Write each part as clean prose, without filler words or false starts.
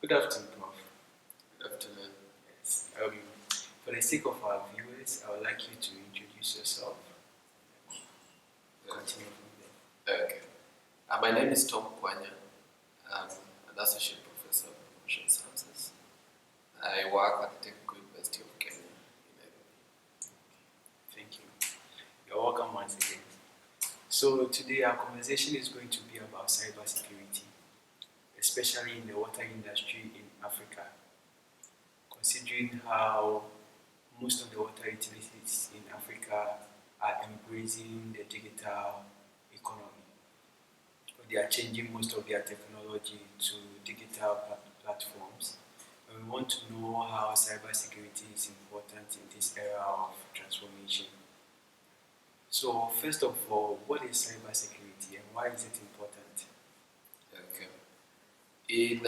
Good afternoon, Prof. Good afternoon. Yes. For the sake of our viewers, I would like you to introduce yourself. Continue from there. Okay. My name is Tom Kwanya. I'm an associate professor of information sciences. I work at the Technical University of Kenya in Nairobi. Thank you. You're welcome once again. So today our conversation is going to be about cybersecurity, especially in the water industry in Africa, considering how most of the water utilities in Africa are embracing the digital economy. They are changing most of their technology to digital platforms. And we want to know how cybersecurity is important in this era of transformation. So first of all, what is cybersecurity and why is it important? Okay. In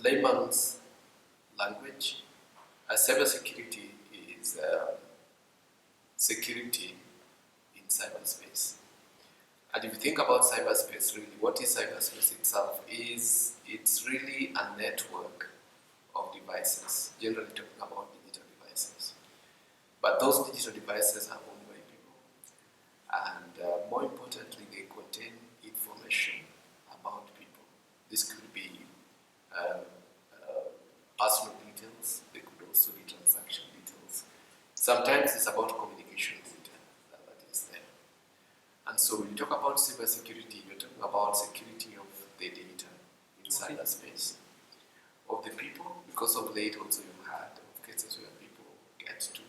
layman's language, cybersecurity is security in cyberspace. And if you think about cyberspace, really, what is cyberspace itself? It's really a network of devices, generally talking about digital devices. But those digital devices are owned by people. And more importantly, they contain information about people. This could be personal details, they could also be transaction details. Sometimes it's about communication data that is there. And so when you talk about cybersecurity, you're talking about security of the data in cyberspace. Of the people, because of late also you had cases where people get to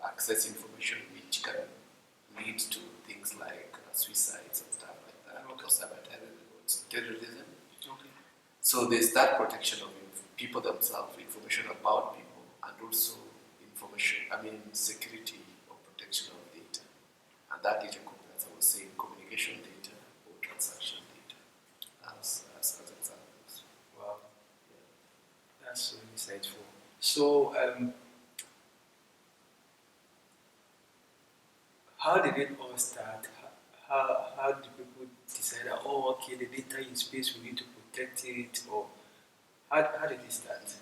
access information which can lead to things like suicides and stuff like that, or cyber-terrorism. So there's that protection of people themselves, information about people, and also security or protection of data. And that data could be, as I was saying, communication data or transaction data as examples. Wow, yeah. That's so insightful. So, how did it all start? How did people decide that, oh, okay, the data in space, we need to protect it? Or how did it start?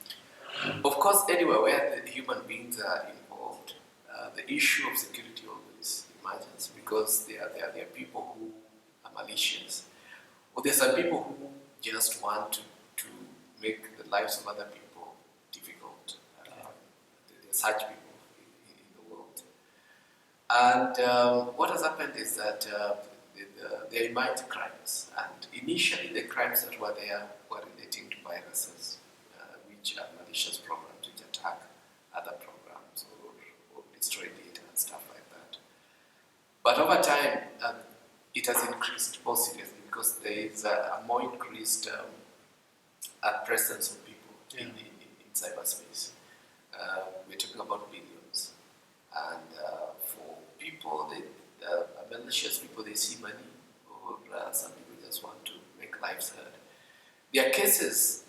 Of course, anywhere where the human beings are involved, the issue of security always emerges because there are people who are malicious. Or there are some people who just want to make the lives of other people difficult. There are such people in the world. And what has happened is that they emerged crimes. And initially, the crimes that were there were relating to viruses, which are malicious programs which attack other programs or destroy data and stuff like that. But over time, it has increased more seriously because there is a more increased presence of people in cyberspace. We're talking about billions. And for people, malicious people, they see money, or some people just want to make lives hard. There are cases.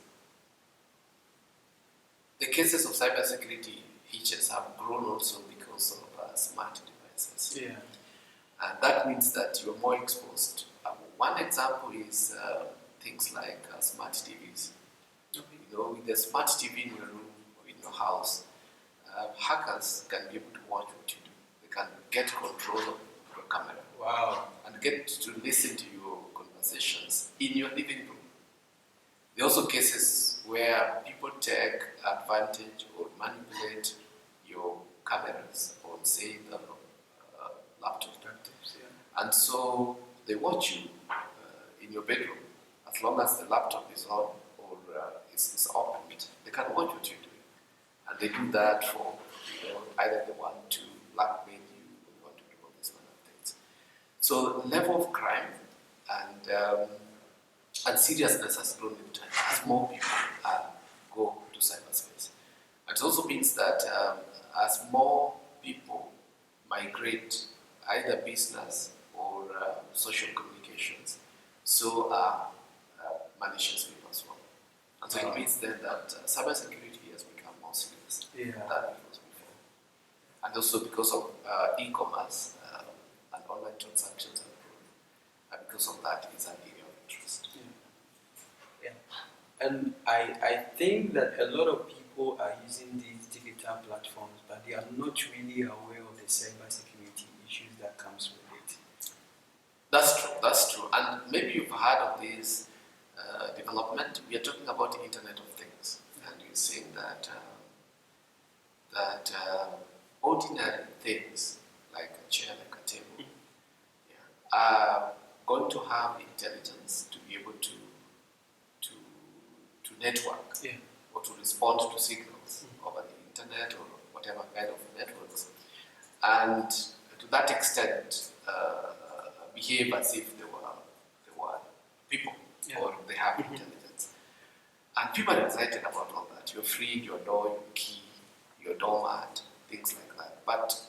The cases of cybersecurity hitches have grown also because of smart devices. Yeah. And that means that you're more exposed. One example is things like smart TVs. Okay. You know, with the smart TV in your room or in your house, hackers can be able to watch what you do. They can get control of your camera. Wow. And get to listen to your conversations in your living room. There are also cases where people take advantage or manipulate your cameras on, say, the laptops. Yeah. And so they watch you in your bedroom. As long as the laptop is on or is opened, they can watch what you're doing. And they do that for either they want to blackmail you or they want to do all these kind of things. So level of crime and seriousness has grown with time as more people go to cyberspace. It also means that as more people migrate either business or social communications, so are malicious people as well. And so it means then that cybersecurity has become more serious than it was before. And also because of e-commerce and online transactions have grown. And because of that, it's an area of interest. Yeah. And I think that a lot of people are using these digital platforms, but they are not really aware of the cybersecurity issues that comes with it. That's true. And maybe you've heard of this development. We are talking about the Internet of Things, and you're saying that ordinary things like a chair, like a table, are going to have intelligence to be able to network or to respond to signals over the internet or whatever kind of networks, and to that extent behave as if they were people or they have intelligence. And people are excited about all that. You're freeing your door, your key, your doormat, things like that. But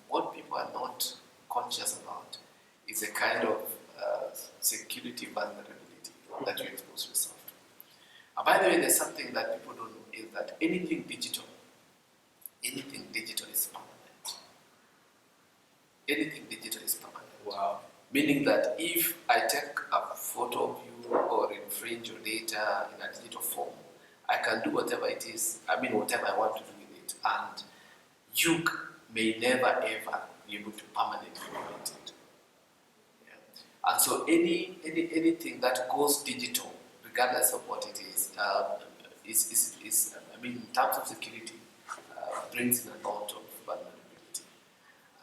what people are not conscious about is a kind of security vulnerability that you expose yourself to. And by the way, there's something that people don't know is that anything digital is permanent. Anything digital is permanent. Wow. Meaning that if I take a photo of you or infringe your data in a digital form, I can do whatever it is, whatever I want to do with it, and you may never ever be able to permanently delete it. Yeah. And so anything that goes digital, regardless of what it is in terms of security, brings in a lot of vulnerability.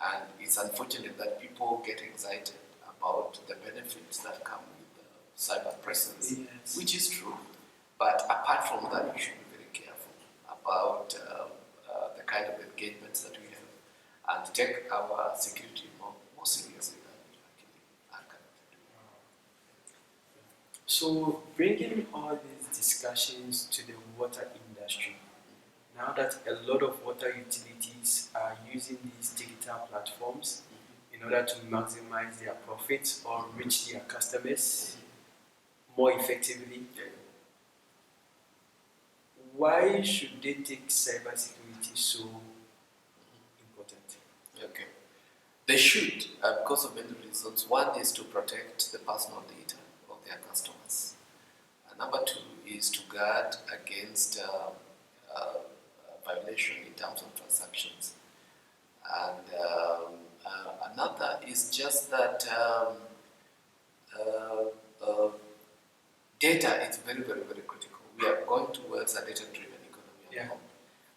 And it's unfortunate that people get excited about the benefits that come with cyber presence, which is true. But apart from that, we should be very careful about the kind of engagements that we have and take our security more seriously than we actually are currently doing. So, bringing all these discussions to the water industry, now that a lot of water utilities are using these digital platforms in order to maximize their profits or reach their customers more effectively, why should they take cybersecurity so important? Okay. They should, because of many reasons. One is to protect the personal data of their customers. Number two is to guard against violation in terms of transactions. And another is just that data is very, very, very critical. We are going towards a data-driven economy now.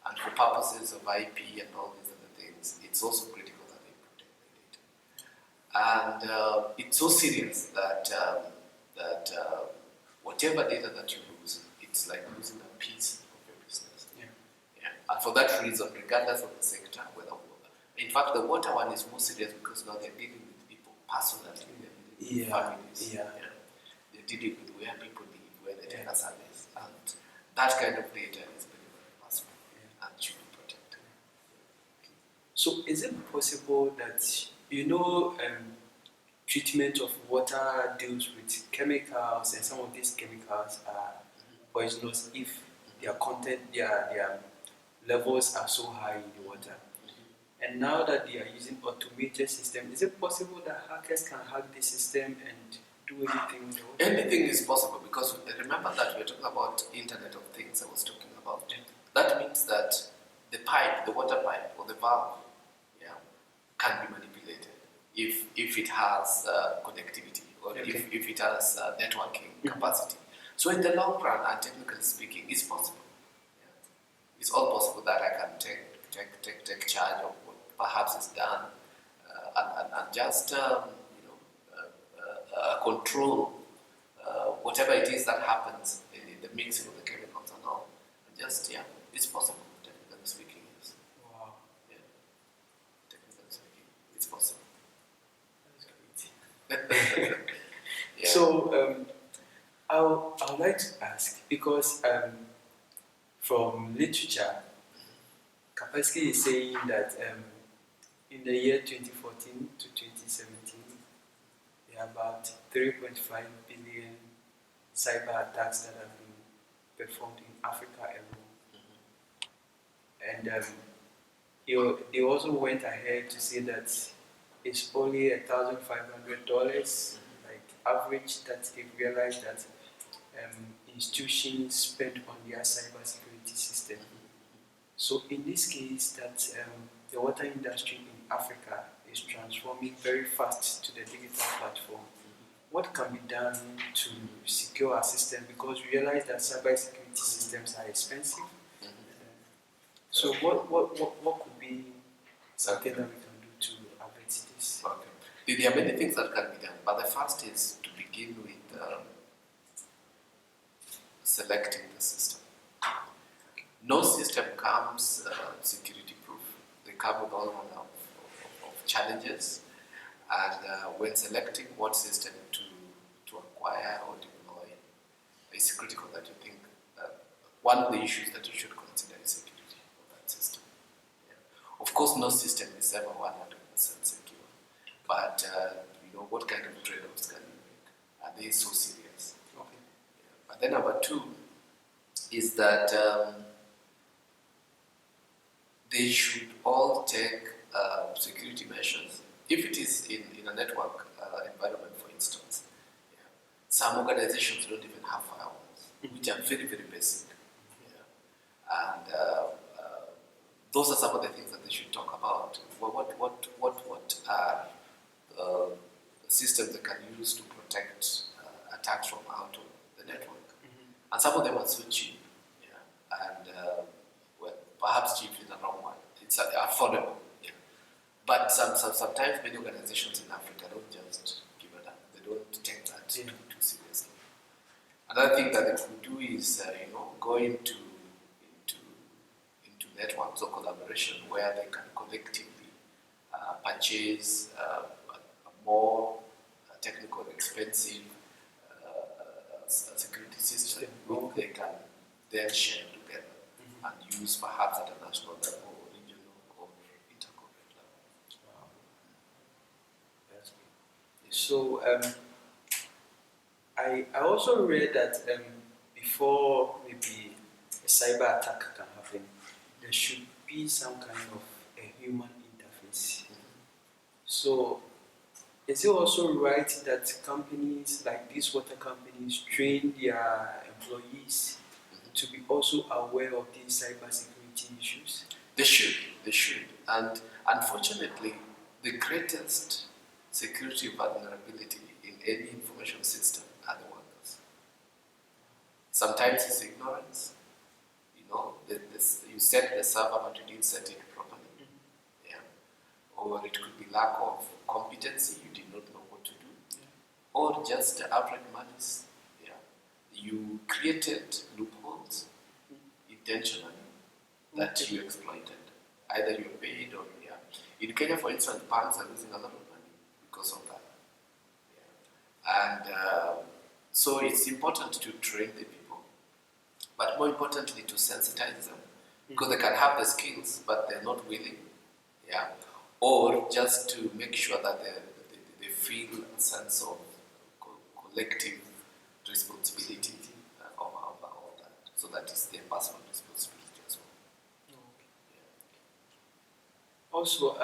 And for purposes of IP and all these other things, it's also critical that they protect the data. And it's so serious that whatever data that you lose, it's like losing a piece of your business. And for that reason, regardless of the sector, in fact, the water one is more serious because now they're dealing with people personally, with families. They're dealing with where people live, where they take a service, and that kind of data is very, very personal and should be protected. So, is it possible that treatment of water deals with chemicals, and some of these chemicals are poisonous if their content, their levels are so high in the water? And now that they are using automated system, is it possible that hackers can hack the system and do anything with the water? Anything is possible, because remember that we're talking about Internet of Things I was talking about. That means that the pipe, the water pipe or the valve, can be manipulated if it has connectivity or if it has networking capacity. So in the long run, and technically speaking, it's possible. It's all possible that I can take charge of what perhaps is done and just control whatever it is that happens in the mixing of the chemicals and all. And just it's possible. Technically speaking, yes. Wow. Technically speaking, it's possible. That's great. So I would like to ask, because from literature, Kapelski is saying that in the year 2014 to 2017, there are about 3.5 billion cyber attacks that have been performed in Africa alone. And they also went ahead to say that it's only $1,500, like average, that they've realized that in institutions spend on their cybersecurity system. So in this case, that the water industry in Africa is transforming very fast to the digital platform. What can be done to secure our system? Because we realize that cybersecurity systems are expensive. So what could be something that we can do to avert this? Okay. There are many things that can be done, but the first is to begin with selecting the system. No system comes security proof. They come with all manner of challenges, and when selecting what system to acquire or deploy, it's critical that you think one of the issues that you should consider is security of that system. Yeah. Of course, no system is ever 100% secure, but what kind of trade-offs can you make? Are they so serious? Okay. Yeah. But then number two is that they should all take security measures. If it is in a network environment, for instance, yeah, some organizations don't even have firewalls, which are very, very basic. Yeah. And those are some of the things that they should talk about. What are systems they can use to protect attacks from out of the network? And some of them are so cheap. Yeah. And perhaps cheap is the wrong one. It's affordable. Yeah. But sometimes many organizations in Africa don't just give it up. They don't take that too seriously. Another thing that they could do is go into networks of collaboration where they can collectively purchase a more technical and expensive security system which they can then share together and use perhaps at a national level, or regional, or intercorporate level. Wow. That's good. So I also read that before maybe a cyber attack can happen, there should be some kind of a human interface. So is it also right that companies like these water companies train their employees to be also aware of these cybersecurity issues? They should. And unfortunately, the greatest security vulnerability in any information system are the workers. Sometimes it's ignorance. You set the server but you didn't set it properly. Yeah. Or it could be lack of competency, you did not know what to do. Yeah. Or just outright malice. Yeah. You created loopholes intentionally that you exploited. Either you're paid or in Kenya, for instance, banks are losing a lot of money because of that. Yeah. And so it's important to train the people, but more importantly to sensitize them, because they can have the skills but they're not willing. Yeah. Or just to make sure that they feel a sense of collective responsibility of all that, so that it's their personal responsibility as well. Yeah. Also,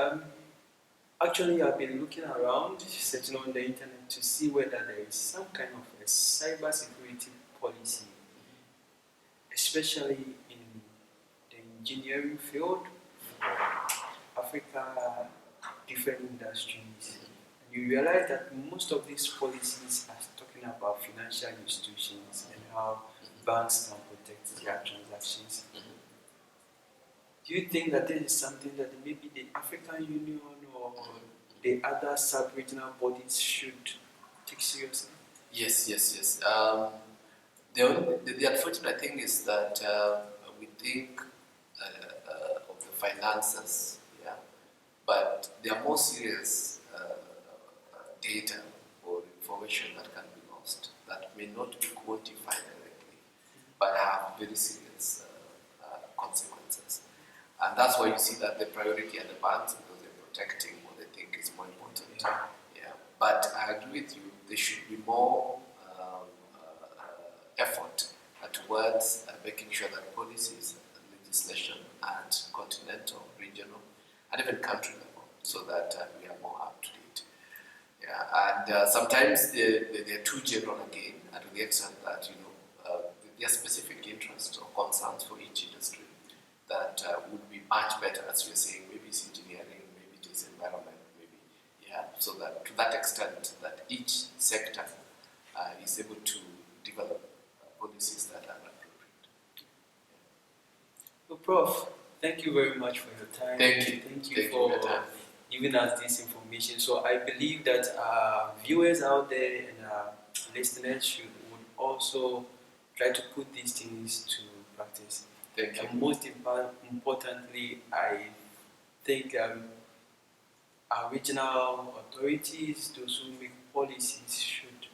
actually I've been looking around, searching on the internet to see whether there is some kind of a cybersecurity policy, especially in the engineering field for Africa, different industries. And you realize that most of these policies are talking about financial institutions and how banks can protect their transactions. Do you think that this is something that maybe the African Union or the other sub-regional bodies should take seriously? Yes. The unfortunate thing is that we think of the finances, but there are more serious data or information that can be lost that may not be quantified directly, but have very serious consequences. And that's why you see that the priority at the banks, because they're protecting what they think is more important. Yeah. But I agree with you, there should be more effort towards making sure that policies and legislation at continental, regional, and even country level, so that we are more up to date. Yeah. And sometimes they're too general again, and to the extent that their specific interests or concerns for each industry that would be much better, as you're saying, maybe it's engineering, maybe it is environment, maybe, yeah, so that to that extent that each sector is able to develop policies that are appropriate. So, Prof, thank you very much for your time. Thank you. Thank you Thank for you for your time. giving us this information. So I believe that viewers out there and listeners would also try to put these things to practice. Thank you. And most importantly, I think our regional authorities, those who make policies, should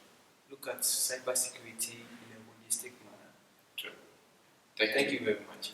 look at cybersecurity in a holistic manner. True. Thank you very much.